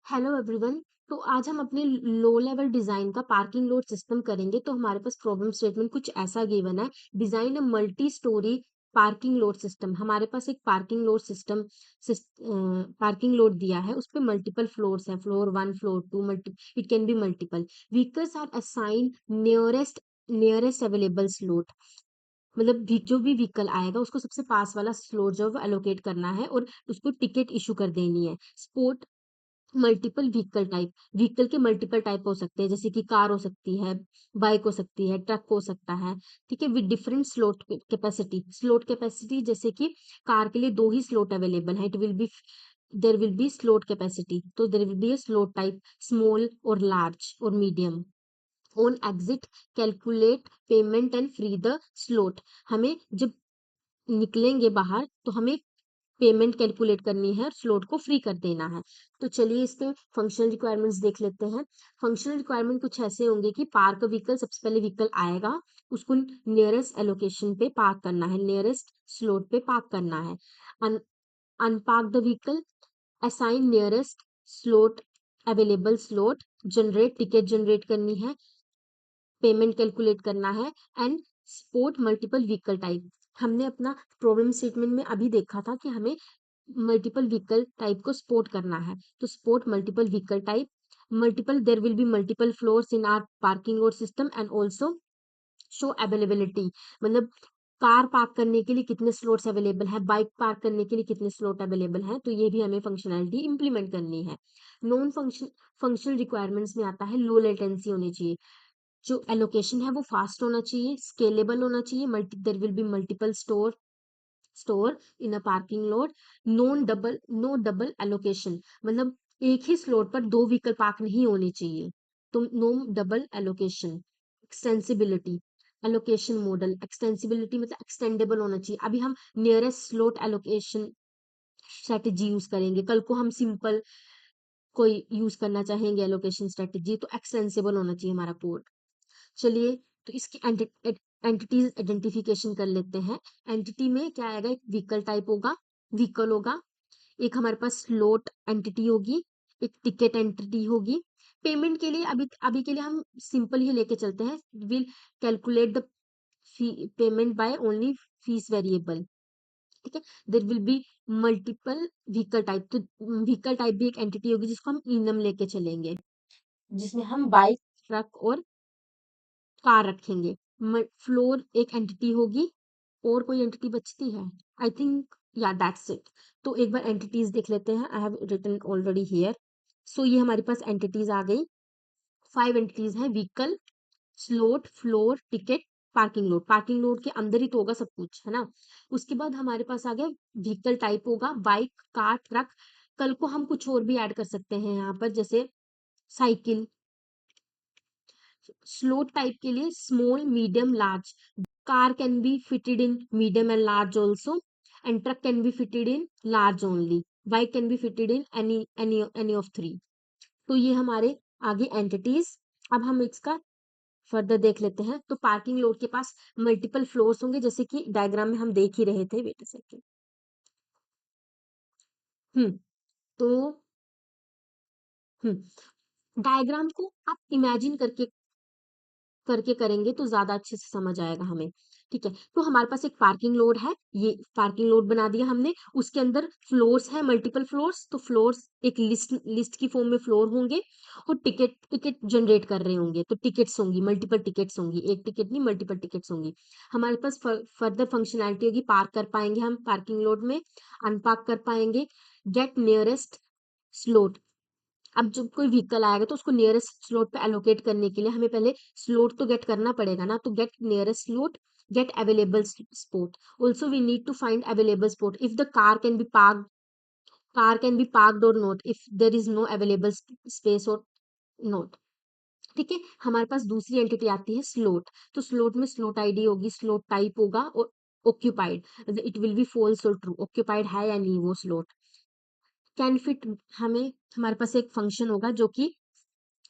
Hello everyone. तो आज हम अपने लो लेवल डिजाइन का पार्किंग लोड सिस्टम करेंगे। तो हमारे पास प्रॉब्लम स्टेटमेंट कुछ ऐसा गिवन है। Design a multi storey parking lot system. हमारे पास एक parking lot system parking lot दिया है, उस पे मल्टीपल फ्लोर्स हैं, floor one floor two, multi it can be multiple vehicles are assign nearest available slot. मतलब जो भी व्हीकल आएगा उसको सबसे पास वाला स्लॉट जो है वो एलोकेट करना है और उसको टिकट इशू कर देनी है। Sport multiple vehicle type, vehicle के मल्टीपल टाइप हो सकते हैं, जैसे कि कार हो सकती है, बाइक हो सकती है, ट्रक हो सकता है। ठीक है, with different slot capacity. Slot capacity जैसे कि कार के लिए दो ही स्लॉट अवेलेबल है, it will be there will be slot capacity, तो there will be a slot type small और लार्ज और medium. On exit calculate payment and free the slot. हमें जब निकलेंगे बाहर तो हमें पेमेंट कैलकुलेट करनी है और स्लॉट को फ्री कर देना है। तो चलिए इसके फंक्शनल रिक्वायरमेंट्स देख लेते हैं। फंक्शनल रिक्वायरमेंट कुछ ऐसे होंगे कि पार्क व्हीकल, सबसे पहले व्हीकल आएगा उसको नियरेस्ट एलोकेशन पे पार्क करना है, नियरेस्ट स्लॉट पे पार्क करना है। Unpark the vehicle, assign nearest slot available slot, generate ticket generate करनी है, पेमेंट कैलकुलेट करना है and support multiple vehicle type. हमने अपना प्रॉब्लम स्टेटमेंट में अभी देखा था कि हमें मल्टीपल व्हीकल टाइप को सपोर्ट करना है। तो support multiple vehicle type, multiple there will be multiple floors in our parking और system and also show availability. मतलब कार पार्क करने के लिए कितने स्लॉट्स अवेलेबल है, बाइक पार्क करने के लिए कितने स्लॉट अवेलेबल है, तो ये भी हमें फंक्शनैलिटी इंप्लीमेंट करनी है। नॉन फंक्शनल रिक्वायरमेंट्स में आता है लो लेटेंसी होनी चाहिए, जो एलोकेशन है वो फास्ट होना चाहिए, स्केलेबल होना चाहिए, multi there will be multiple store in a parking lot. No double allocation, मतलब एक ही स्लॉट पर दो व्हीकल पार्क नहीं होने चाहिए, तो no double allocation. Extensibility, allocation model extensibility मतलब एक्सटेंडेबल होना चाहिए। अभी हम nearest slot allocation strategy use करेंगे, कल को हम सिंपल कोई यूज करना चाहेंगे एलोकेशन स्ट्रेटेजी, तो एक्सटेंसिबल होना चाहिए हमारा कोड। चलिए, तो इसकी एंटिटीज आइडेंटिफिकेशन कर लेते हैं। एंटिटी में क्या आएगा, एक व्हीकल टाइप होगा, व्हीकल होगा, एक हमारे पास स्लॉट एंटिटी होगी, एक टिकट एंटिटी होगी। पेमेंट के लिए अभी अभी के लिए हम सिंपल ही लेके चलते हैं, will calculate the payment by only fees variable. ठीक है, देर will be multiple vehicle type, तो व्हीकल टाइप भी एक एंटिटी होगी जिसको हम इनम लेके चलेंगे, जिसमें हम बाइक, ट्रक और कार रखेंगे। फ्लोर एक एंटिटी होगी, और कोई एंटिटी बचती है, आई थिंक या दैट्स इट। तो एक बार एंटिटीज देख लेते हैं, I have written already here. So ये हमारे पास एंटिटीज आ गई, 5 एंटिटीज हैं, vehicle, slot, floor, ticket, parking lot. Parking lot के अंदर ही तो होगा सब कुछ, है ना। उसके बाद हमारे पास आ गया व्हीकल टाइप होगा, बाइक, कार, ट्रक। कल को हम कुछ और भी ऐड कर सकते हैं यहाँ पर, जैसे साइकिल। स्लॉट टाइप के लिए small, medium, large. car can be fitted in medium and large also, and truck can be fitted in large only, bike can be fitted in any of three। तो ये हमारे आगे entities. अब हम इसका further देख लेते हैं। तो पार्किंग लोड के पास मल्टीपल फ्लोर्स होंगे, जैसे कि डायग्राम में हम देख ही रहे थे, वेट अ सेकेंड। हम्म तो डायग्राम को आप इमेजिन करके करेंगे तो ज्यादा अच्छे से समझ आएगा हमें। ठीक है, तो हमारे पास एक पार्किंग लोड है, ये पार्किंग लोड बना दिया हमने, उसके अंदर फ्लोर्स है, मल्टीपल फ्लोर्स। तो फ्लोर्स एक लिस्ट की फॉर्म में फ्लोर होंगे, और टिकट टिकट जनरेट कर रहे होंगे, तो टिकट्स होंगी, मल्टीपल टिकट्स होंगी, एक टिकट नहीं मल्टीपल टिकट्स होंगी। हमारे पास फर्दर फंक्शनैलिटी होगी, पार्क कर पाएंगे हम पार्किंग लोड में, अनपार्क कर पाएंगे, गेट नियरेस्ट स्लॉट। अब जब कोई व्हीकल आएगा तो उसको नियरेस्ट स्लॉट पे एलोकेट करने के लिए हमें पहले स्लॉट तो गेट करना पड़ेगा ना, तो get nearest slot, get available spot. Also we need to find available spot if the car can be parked or not, if there is no available space or not. ठीक है, हमारे पास दूसरी entity आती है स्लॉट। तो slot में slot ID होगी, slot type होगा, और occupied, it will be false और ट्रू, ऑक्यूपाइड है या नहीं वो स्लॉट। कैन फिट, हमें हमारे पास एक फंक्शन होगा जो कि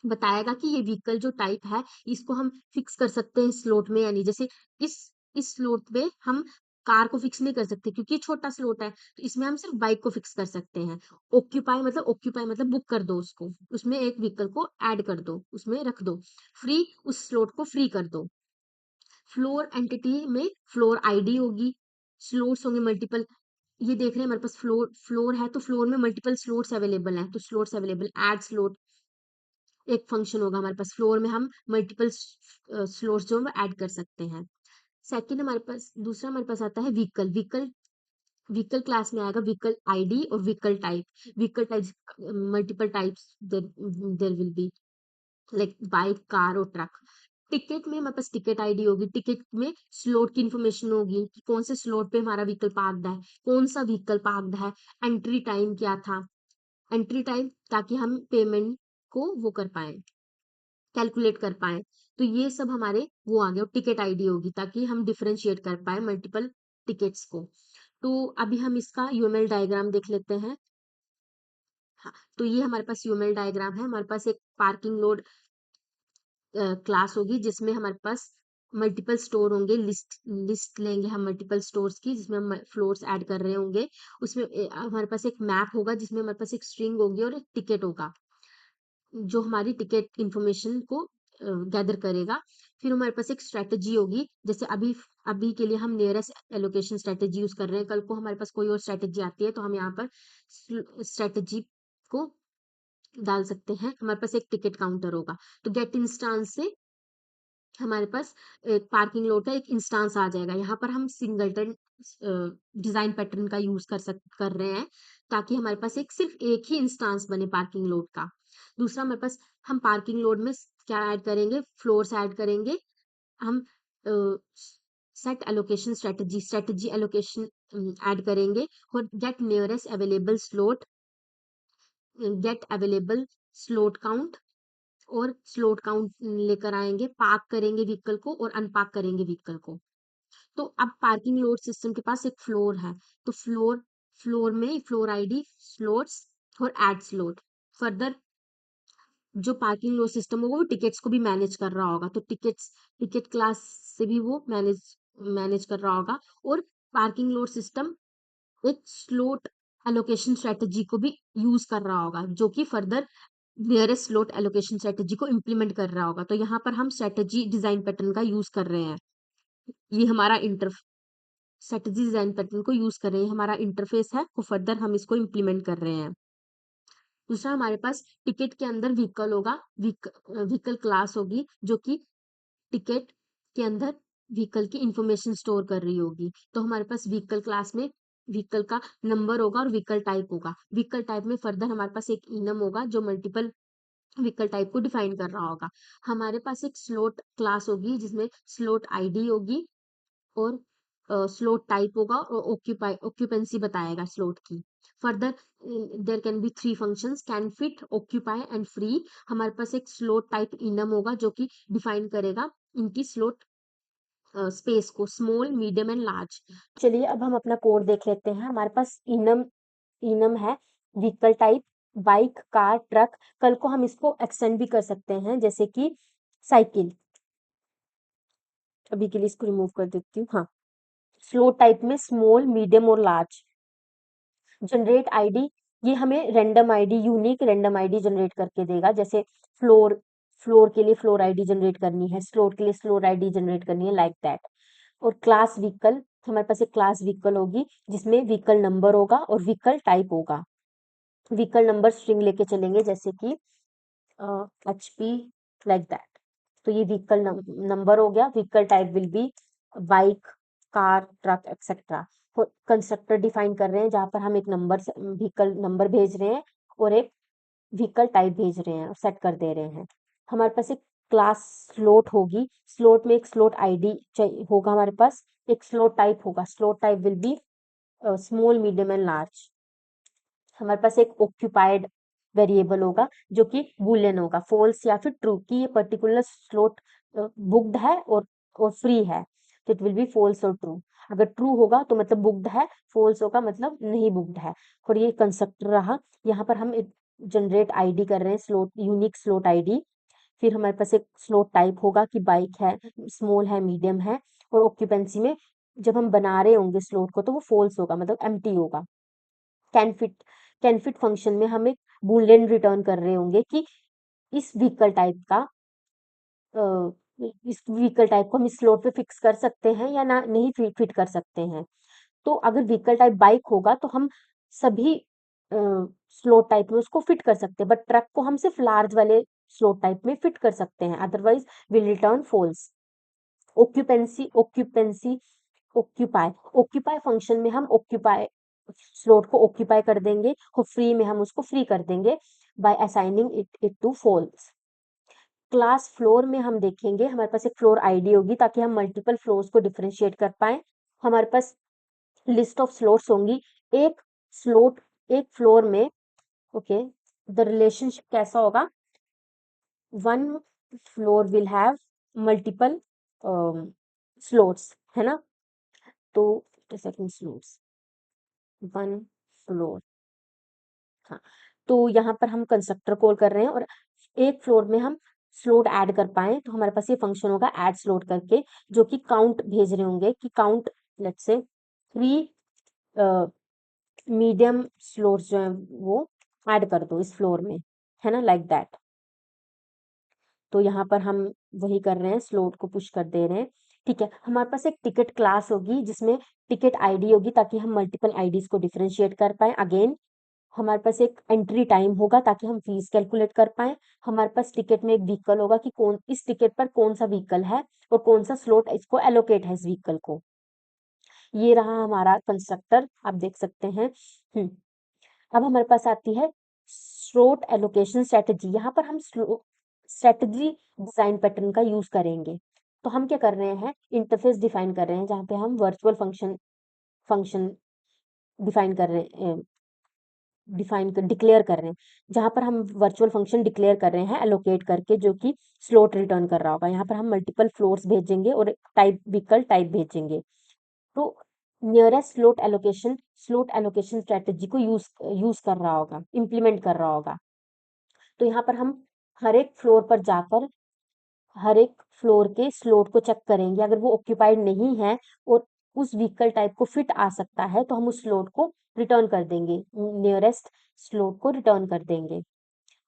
बताएगा कि ये व्हीकल जो टाइप है इसको हम फिक्स कर सकते हैं स्लॉट में या नहीं। जैसे इस इस स्लॉट पे हम कार को फिक्स नहीं कर सकते क्योंकि छोटा स्लॉट है, तो इसमें हम सिर्फ बाइक को फिक्स कर सकते हैं। ऑक्यूपाई मतलब बुक कर दो उसको, उसमें एक व्हीकल को ऐड कर दो, उसमें रख दो। फ्री, उस स्लॉट को फ्री कर दो। फ्लोर एंटिटी में फ्लोर आईडी होगी, स्लॉट्स होंगे मल्टीपल। ये देख रहे हैं हमारे पास फ्लोर फ्लोर है, तो फ्लोर में मल्टीपल स्लॉट्स अवेलेबल हैं, तो स्लॉट्स अवेलेबल ऐड स्लॉट एक फंक्शन होगा हमारे पास। फ्लोर में हम मल्टीपल स्लॉट्स जो है ऐड कर सकते हैं। सेकंड हमारे पास, दूसरा हमारे पास आता है व्हीकल। व्हीकल क्लास में आएगा व्हीकल आईडी और vehicle type. Vehicle type multiple types there will be, like bike, car और ट्रक। टिकट में हमारे पास टिकट आईडी होगी, टिकट में स्लॉट की इंफॉर्मेशन होगी कि कौन से स्लॉट पे हमारा व्हीकल पार्क्ड है, कौन सा व्हीकल पार्क्ड है, एंट्री टाइम क्या था, एंट्री टाइम ताकि हम पेमेंट को वो कर पाए, कैलकुलेट कर पाए। तो ये सब हमारे वो आ गए, और टिकट आईडी होगी ताकि हम डिफरेंशिएट कर पाए मल्टीपल टिकट्स को। तो अभी हम इसका यूएमएल डायग्राम देख लेते हैं। हाँ, तो ये हमारे पास यूएमएल डायग्राम है। हमारे पास एक पार्किंग लोड क्लास होगी जिसमें हमारे पास मल्टीपल स्टोर होंगे। लिस्ट लेंगे हम मल्टीपल स्टोर्स की, जिसमें हम फ्लोर्स ऐड कर रहे होंगे। उसमें हमारे पास एक मैप होगा जिसमें हमारे पास एक स्ट्रिंग होगी और एक टिकट होगा जो हमारी टिकट इंफॉर्मेशन को गैदर करेगा। फिर हमारे पास एक स्ट्रेटजी होगी, जैसे अभी अभी के लिए हम नियरेस्ट एलोकेशन स्ट्रेटजी यूज कर रहे हैं, कल को हमारे पास कोई और स्ट्रेटजी आती है तो हम यहाँ पर स्ट्रेटजी को डाल सकते हैं। हमारे पास एक टिकट काउंटर होगा, तो गेट इंस्टांस से हमारे पास एक पार्किंग लॉट का एक इंस्टांस आ जाएगा। यहाँ पर हम सिंगलटन डिजाइन पैटर्न का यूज कर रहे हैं ताकि हमारे पास एक सिर्फ एक ही इंस्टांस बने पार्किंग लॉट का। दूसरा हमारे पास, हम पार्किंग लॉट में क्या ऐड करेंगे, फ्लोर्स ऐड करेंगे। हम set allocation strategy allocation add करेंगे, और गेट अवेलेबल स्लॉट काउंट, और स्लॉट काउंट लेकर आएंगे, पार्क करेंगे व्हीकल को और अनपार्क करेंगे व्हीकल को। तो अब पार्किंग लोड सिस्टम के पास एक फ्लोर है, तो फ्लोर में फ्लोर आईडी, स्लॉट्स और ऐड स्लॉट। फर्दर जो पार्किंग लोड सिस्टम होगा वो टिकट्स को भी मैनेज कर रहा होगा, तो टिकट क्लास से भी वो मैनेज कर रहा होगा। और पार्किंग लोड सिस्टम एक स्लॉट एलोकेशन स्ट्रेटजी को भी यूज कर रहा होगा, जो कि further nearest slot allocation strategy को इम्प्लीमेंट कर रहा होगा। तो यहाँ पर हम स्ट्रेटजी डिजाइन पैटर्न का यूज कर रहे हैं। ये हमारा इंटर स्ट्रेटजी डिजाइन पैटर्न को यूज कर रहे हैं, हमारा इंटरफेस है, तो फर्दर हम इसको इम्प्लीमेंट कर रहे हैं। दूसरा हमारे पास टिकट के अंदर व्हीकल होगा, व्हीकल क्लास होगी जो कि टिकट के अंदर व्हीकल की इंफॉर्मेशन स्टोर कर रही होगी। तो हमारे पास व्हीकल क्लास में व्हीकल का नंबर होगा और व्हीकल टाइप होगा। व्हीकल टाइप में फर्दर हमारे पास एक इनम होगा जो मल्टीपल व्हीकल टाइप को डिफाइन कर रहा होगा। हमारे पास एक स्लॉट क्लास होगी जिसमें स्लॉट आईडी होगी और स्लॉट टाइप होगा, और ऑक्यूपेंसी बताएगा स्लॉट की। Further there can be three functions, can fit, occupy and free. हमारे पास एक स्लॉट टाइप इनम होगा जो कि डिफाइन करेगा इनकी स्लॉट स्पेस को, स्मॉल, मीडियम एंड लार्ज। चलिए अब हम अपना कोड देख लेते हैं। हमारे पास इनम है, vehicle type bike, car, truck. कल को हम इसको एक्सटेंड भी कर सकते हैं जैसे कि साइकिल। अभी के लिए इसको रिमूव कर देती हूँ। हाँ, फ्लोर टाइप में स्मॉल, मीडियम और लार्ज। जनरेट आईडी, ये हमें random ID, unique random ID generate करके देगा। जैसे फ्लोर फ्लोर के लिए फ्लोर आईडी जनरेट करनी है, स्लोट के लिए स्लोर आईडी जनरेट करनी है, लाइक दैट। और क्लास व्हीकल, हमारे पास एक क्लास व्हीकल होगी जिसमें व्हीकल नंबर होगा और व्हीकल टाइप होगा। व्हीकल नंबर स्ट्रिंग लेके चलेंगे जैसे कि HP, लाइक दैट। तो ये व्हीकल नंबर हो गया। Vehicle type will be bike, car, truck etcetera. Constructor define कर रहे हैं जहां पर हम एक नंबर व्हीकल नंबर भेज रहे हैं और एक व्हीकल टाइप भेज रहे हैं और सेट कर दे रहे हैं। हमारे पास एक क्लास स्लॉट होगी, स्लॉट में एक स्लॉट आईडी होगा, हमारे पास एक स्लॉट टाइप होगा। Slot type will be small, medium and large. हमारे पास एक ऑक्यूपाइड वेरिएबल होगा जो कि बूलियन होगा, फॉल्स या फिर ट्रू, कि ये पर्टिकुलर स्लॉट बुक्ड है और फ्री है, तो इट विल बी फॉल्स और ट्रू। अगर ट्रू होगा तो मतलब बुक्ड है, फॉल्स होगा मतलब नहीं बुक्ड है। और ये कंस्ट्रक्टर रहा। यहाँ पर हम जनरेट आईडी कर रहे हैं, स्लॉट यूनिक स्लॉट आईडी। फिर हमारे पास एक स्लॉट टाइप होगा कि बाइक है, स्मॉल है, मीडियम है, और ऑक्यूपेंसी में जब हम बना रहे होंगे स्लोट को तो वो फॉल्स होगा, मतलब एम्प्टी होगा। Can fit can fit function में हम एक बूलियन रिटर्न कर रहे होंगे कि इस व्हीकल टाइप का इस व्हीकल टाइप को हम इस स्लोट पे फिक्स कर सकते हैं या ना नहीं फिट कर सकते हैं। तो अगर व्हीकल टाइप बाइक होगा तो हम सभी स्लोट टाइप में उसको फिट कर सकते हैं, बट ट्रक को हम सिर्फ लार्ज वाले स्लोट टाइप में फिट कर सकते हैं, otherwise will return false. Occupancy occupancy occupy occupy function में हम ऑक्यूपाई स्लोट को ऑक्यूपाई कर देंगे और फ्री में हम उसको फ्री कर देंगे by assigning it to false. Class floor में हम देखेंगे हमारे पास एक फ्लोर आईडी होगी ताकि हम मल्टीपल फ्लोर्स को डिफरेंशिएट कर पाए। हमारे पास लिस्ट ऑफ स्लोट्स होंगी। एक स्लोट एक फ्लोर में, ओके, द रिलेशनशिप कैसा होगा, one floor will have multiple slots, है ना। तो सेकंड स्लोट्स, वन फ्लोर, हाँ। तो यहाँ पर हम कंस्ट्रक्टर कॉल कर रहे हैं और एक फ्लोर में हम स्लोट ऐड कर पाए तो हमारे पास ये फंक्शन होगा ऐड स्लोट करके, जो कि काउंट भेज रहे होंगे कि count let's say 3 medium slots जो है वो ऐड कर दो इस फ्लोर में, है ना, लाइक दैट। तो यहाँ पर हम वही कर रहे हैं, स्लोट को पुश कर दे रहे हैं। ठीक है, हमारे पास एक टिकट क्लास होगी जिसमें टिकट आईडी होगी ताकि हम मल्टीपल आईडीज को डिफरेंशिएट कर पाए। अगेन हमारे पास एक एंट्री टाइम होगा ताकि हम फीस कैलकुलेट कर पाए। हमारे पास टिकट में एक व्हीकल होगा कि कौन इस टिकट पर कौन सा व्हीकल है और कौन सा स्लॉट इसको एलोकेट है इस व्हीकल को। ये रहा हमारा कंस्ट्रक्टर, आप देख सकते हैं। अब हमारे पास आती है स्लॉट एलोकेशन स्ट्रेटजी। यहाँ पर हम स्ट्रेटजी डिजाइन पैटर्न का यूज करेंगे। तो हम क्या कर रहे हैं, इंटरफेस डिफाइन कर रहे हैं जहाँ पे हम वर्चुअल फंक्शन फंक्शन डिफाइन कर रहे हैं, डिक्लेयर कर रहे हैं, जहां पर हम वर्चुअल फंक्शन डिक्लेयर कर रहे हैं एलोकेट करके, जो कि स्लॉट रिटर्न कर रहा होगा। यहाँ पर हम मल्टीपल फ्लोर्स भेजेंगे और टाइप व्हीकल टाइप भेजेंगे। तो नियरेस्ट स्लॉट एलोकेशन स्ट्रेटेजी को यूज कर रहा होगा, इम्प्लीमेंट कर रहा होगा। तो यहाँ पर हम हर एक फ्लोर पर जाकर हर एक फ्लोर के स्लॉट को चेक करेंगे। अगर वो ऑक्यूपाइड नहीं है और उस व्हीकल टाइप को फिट आ सकता है तो हम उस स्लॉट को रिटर्न कर देंगे, नियरेस्ट स्लॉट को रिटर्न कर देंगे।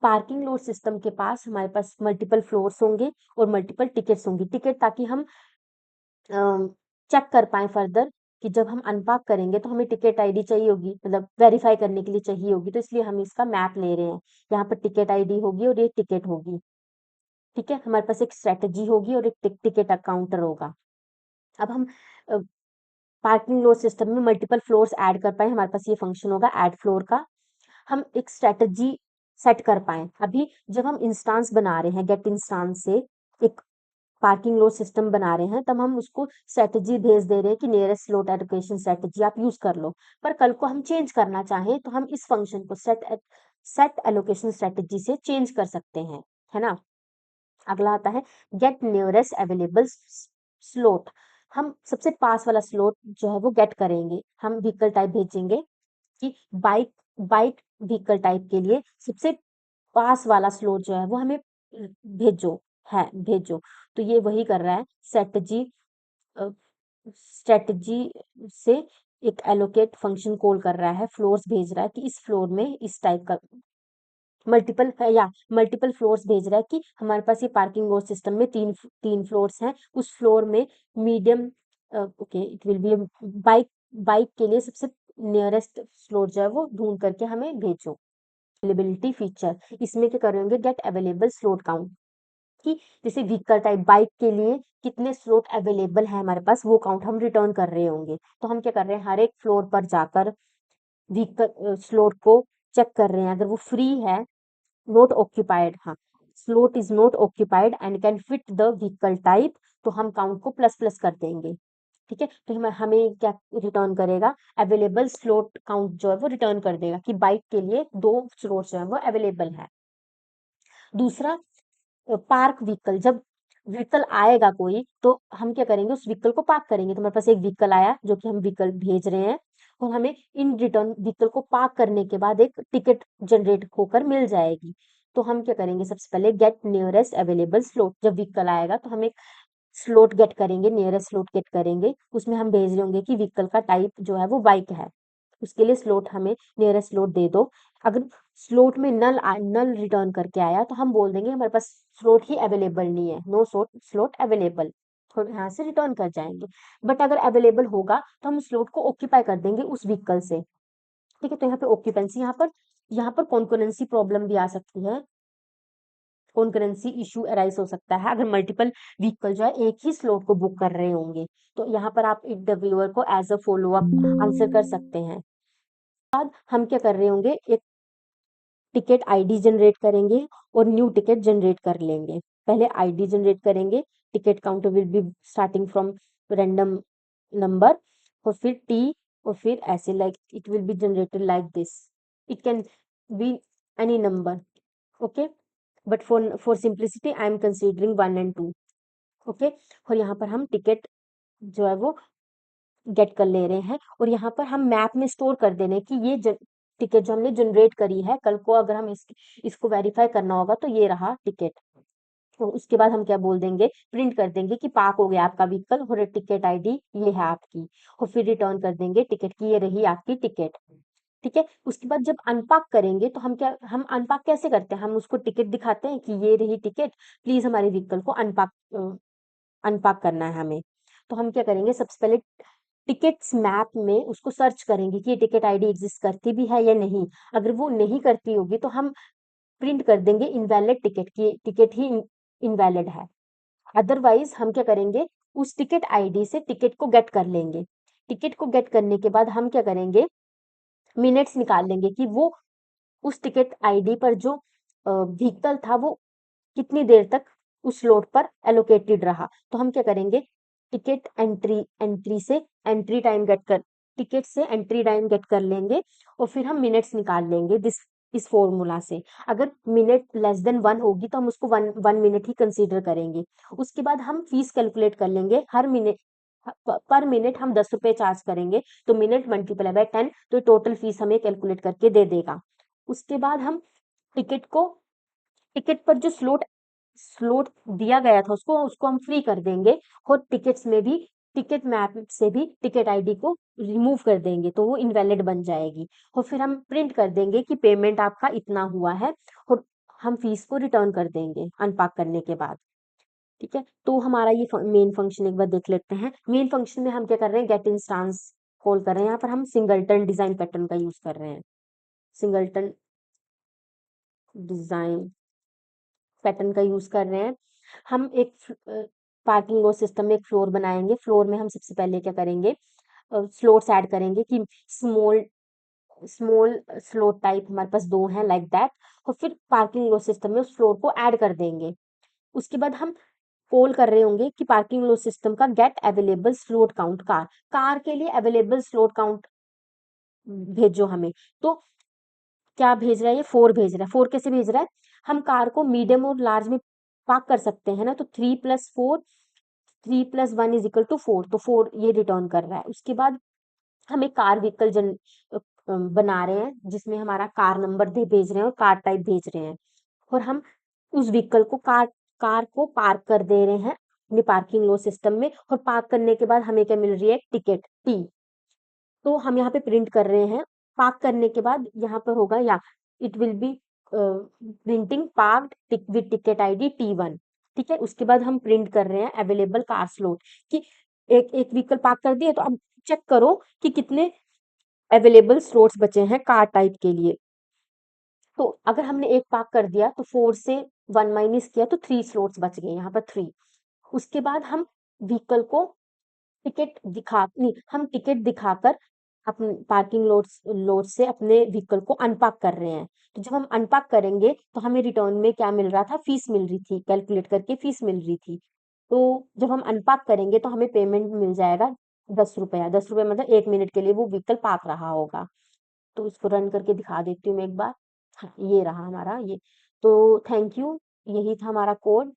पार्किंग लॉट सिस्टम के पास हमारे पास मल्टीपल फ्लोर्स होंगे और मल्टीपल टिकट्स होंगी। टिकट ताकि हम चेक कर पाए फर्दर कि जब हम अनपार्क करेंगे तो हमें टिकट आईडी चाहिए होगी, मतलब वेरीफाई करने के लिए चाहिए होगी, तो इसलिए हम इसका मैप ले रहे हैं। यहाँ पर टिकट आईडी होगी और ये टिकट होगी। ठीक है, हमारे पास एक स्ट्रेटजी होगी और एक टिकट काउंटर होगा। अब हम पार्किंग लॉट सिस्टम में मल्टीपल फ्लोर्स ऐड कर पाए, हमारे पास ये फंक्शन होगा ऐड फ्लोर का। हम एक स्ट्रेटजी सेट कर पाए। अभी जब हम इंस्टांस बना रहे हैं, गेट इंस्टांस से एक पार्किंग लॉट सिस्टम बना रहे हैं, तब हम उसको स्ट्रेटजी भेज दे रहे हैं कि नियरेस्ट स्लॉट एलोकेशन स्ट्रेटजी आप यूज कर लो। पर कल को हम चेंज करना चाहें तो हम इस फंक्शन को सेट एलोकेशन स्ट्रेटजी से चेंज कर सकते हैं, है ना। अगला आता है गेट नियरेस्ट अवेलेबल स्लॉट। हम सबसे पास वाला स्लॉट जो है वो गेट करेंगे। हम व्हीकल टाइप भेजेंगे कि बाइक बाइक व्हीकल टाइप के लिए सबसे पास वाला स्लॉट जो है वो हमें भेजो भेजो। तो ये वही कर रहा है, स्ट्रेटजी से एक एलोकेट फंक्शन कॉल कर रहा है, फ्लोर्स भेज रहा है कि इस फ्लोर में इस टाइप का मल्टीपल फ्लोर्स भेज रहा है कि हमारे पास ये पार्किंग लॉट सिस्टम में तीन तीन फ्लोर्स हैं। उस फ्लोर में medium, okay, it will B bike bike के लिए सबसे नियरेस्ट स्लॉट जो है वो ढूंढ करके हमें भेजो। अवेलेबिलिटी फीचर, इसमें क्या करेंगे, गेट अवेलेबल स्लॉट काउंट, कि जैसे व्हीकल टाइप बाइक के लिए कितने स्लॉट अवेलेबल है हमारे पास, वो काउंट हम रिटर्न कर रहे होंगे। तो हम क्या कर रहे हैं, हर एक फ्लोर पर जाकर व्हीकल स्लॉट को चेक कर रहे हैं। अगर वो फ्री है, नॉट ऑक्यूपाइड, हाँ, slot is not occupied and can fit the vehicle type, तो हम काउंट को प्लस प्लस कर देंगे। ठीक है, तो हमें क्या रिटर्न करेगा, अवेलेबल स्लॉट काउंट जो है वो रिटर्न कर देगा कि बाइक के लिए 2 स्लॉट जो है वो अवेलेबल है। दूसरा, पार्क व्हीकल, जब व्हीकल आएगा कोई तो हम क्या करेंगे, उस व्हीकल को पार्क करेंगे। तो हमारे पास एक व्हीकल आया जो कि हम व्हीकल भेज रहे हैं और हमें इन रिटर्न व्हीकल को पार्क करने के बाद एक टिकट जनरेट होकर मिल जाएगी। तो हम क्या करेंगे, सबसे पहले गेट नियरेस्ट अवेलेबल स्लॉट, जब व्हीकल आएगा तो हमें स्लॉट गेट करेंगे, नियरेस्ट स्लॉट गेट करेंगे, उसमें हम भेज रहे होंगे कि व्हीकल का टाइप जो है वो बाइक है, उसके लिए स्लॉट हमें नियरेस्ट स्लॉट दे दो। अगर स्लॉट में नल रिटर्न करके आया तो हम बोल देंगे हमारे पास स्लॉट ही अवेलेबल नहीं है, नो स्लॉट अवेलेबल, तो यहाँ से रिटर्न कर जाएंगे। बट अगर अवेलेबल होगा तो हम स्लॉट को ऑक्यूपाई कर देंगे उस व्हीकल से। ठीक है, तो यहाँ पे ऑक्यूपेंसी, यहाँ पर कॉन्करेंसी प्रॉब्लम भी आ सकती है, कॉन्करेंसी इशू अराइज हो सकता है अगर मल्टीपल व्हीकल जो है एक ही स्लॉट को बुक कर रहे होंगे। तो यहाँ पर आप इंटरव्यूअर को as a follow up answer कर सकते हैं। बाद हम क्या कर रहे होंगे, एक टिकट आईडी जनरेट करेंगे और न्यू टिकट जनरेट कर लेंगे। पहले आईडी जनरेट करेंगे, ticket counter will be starting from random number, और फिर टी, और फिर ऐसे like it will be generated like this, it can be any number, okay, but for simplicity I am considering 1 and 2, okay. और यहाँ पर हम टिकट जो है वो गेट कर ले रहे हैं, और यहाँ पर हम मैप में स्टोर कर दे रहे हैं कि ये टिकट जो हमने जनरेट करी है, कल को अगर हम इसको वेरीफाई करना होगा तो ये रहा टिकट। और उसके बाद हम क्या बोल देंगे, प्रिंट कर देंगे कि पार्क हो गया आपका व्हीकल और टिकट आईडी ये है आपकी, और फिर रिटर्न कर देंगे टिकट की ये रही आपकी टिकट। ठीक है, उसके बाद जब अनपाक करेंगे तो हम अनपाक कैसे करते हैं, हम उसको टिकट दिखाते हैं कि ये रही टिकट, प्लीज हमारे व्हीकल को अनपाक करना है हमें। तो हम क्या करेंगे, सबसे पहले टिकट्स मैप में उसको सर्च करेंगे कि ये टिकट आईडी एग्जिस्ट करती भी है या नहीं। अगर वो नहीं करती होगी तो हम प्रिंट कर देंगे इनवैलिड टिकट की, टिकट ही इनवैलिड है। अदरवाइज हम क्या करेंगे, उस टिकट आईडी से टिकट को गेट कर लेंगे। टिकट को गेट करने के बाद हम क्या करेंगे, मिनट्स निकाल लेंगे कि वो उस टिकट आईडी पर जो व्हीकल था वो कितनी देर तक उस स्लॉट पर एलोकेटेड रहा। तो हम क्या करेंगे, टिकट एंट्री से एंट्री टाइम गेट कर टिकट से एंट्री टाइम गेट कर लेंगे, और फिर हम मिनट्स निकाल लेंगे दिस इस फॉर्मूला से। अगर मिनट लेस देन 1 होगी तो हम उसको 1 मिनट ही कंसीडर करेंगे। उसके बाद हम फीस कैलकुलेट कर लेंगे, हर मिनट पर मिनट हम 10 रुपए चार्ज करेंगे, तो मिनट मल्टीप्लाई बाय 10, तो टोटल फीस हमें कैलकुलेट करके दे देगा। उसके बाद हम टिकट को टिकट पर जो स्लॉट स्लॉट दिया गया था उसको उसको हम फ्री कर देंगे, और टिकट्स में भी टिकट मैप से भी टिकट आईडी को रिमूव कर देंगे तो वो इनवैलिड बन जाएगी। और फिर हम प्रिंट कर देंगे कि पेमेंट आपका इतना हुआ है, और हम फीस को रिटर्न कर देंगे अनपाक करने के बाद। ठीक है, तो हमारा ये मेन फंक्शन एक बार देख लेते हैं। मेन फंक्शन में हम क्या कर रहे हैं, गेट इंस्टांस कॉल कर रहे हैं, यहाँ पर हम सिंगलटन डिजाइन पैटर्न का यूज कर रहे हैं, सिंगलटन डिजाइन पैटर्न का यूज कर रहे हैं। हम एक पार्किंग लॉट सिस्टम में एक फ्लोर बनाएंगे, फ्लोर में हम सबसे पहले क्या करेंगे, स्लॉट्स ऐड करेंगे कि स्मॉल स्मॉल स्लॉट टाइप हमारे पास 2 हैं लाइक दैट, और फिर पार्किंग लॉट सिस्टम में उस फ्लोर को ऐड कर देंगे। उसके बाद हम कॉल कर रहे होंगे कि पार्किंग लॉट सिस्टम का get available slot count car, car के लिए अवेलेबल स्लॉट काउंट भेजो हमें। तो क्या भेज रहा है, ये 4 भेज रहा है। 4 कैसे भेज रहा है, हम कार को मीडियम और लार्ज में पार्क कर सकते हैं ना, तो 3+4, 3+1 = 4, तो 4 ये रिटर्न कर रहा है। उसके बाद हम एक कार व्हीकल बना रहे हैं जिसमें हमारा कार नंबर दे भेज रहे हैं और कार टाइप भेज रहे हैं, और हम उस व्हीकल को कार को पार्क कर दे रहे हैं अपने पार्किंग लॉट सिस्टम में, और पार्क करने के बाद हमें क्या मिल रही है, टिकट टी। तो हम यहाँ पे प्रिंट कर रहे हैं, पार्क करने के बाद यहाँ पर होगा या it will B printing parked with ticket ID T1। ठीक है, उसके बाद हम प्रिंट कर रहे हैं अवेलेबल कार स्लॉट कि एक एक व्हीकल पार्क कर दिए, तो अब चेक करो कि कितने अवेलेबल स्लॉट्स बचे हैं कार टाइप के लिए। तो अगर हमने एक पार्क कर दिया तो 4 से 1 माइनस किया तो 3 स्लॉट्स बच गए, यहाँ पर 3। उसके बाद हम व्हीकल को हम टिकट दिखाकर अपने पार्किंग लोड से अपने व्हीकल को अनपाक कर रहे हैं। तो जब हम अनपाक करेंगे तो हमें रिटर्न में क्या मिल रहा था, फीस मिल रही थी, कैलकुलेट करके फीस मिल रही थी। तो जब हम अनपाक करेंगे तो हमें पेमेंट मिल जाएगा 10 रुपया, 10 रुपये मतलब 1 मिनट के लिए वो व्हीकल पार्क रहा होगा। तो इसको रन करके दिखा देती हूँ मैं एक बार। हाँ, ये रहा हमारा ये। तो थैंक यू, यही था हमारा कोड।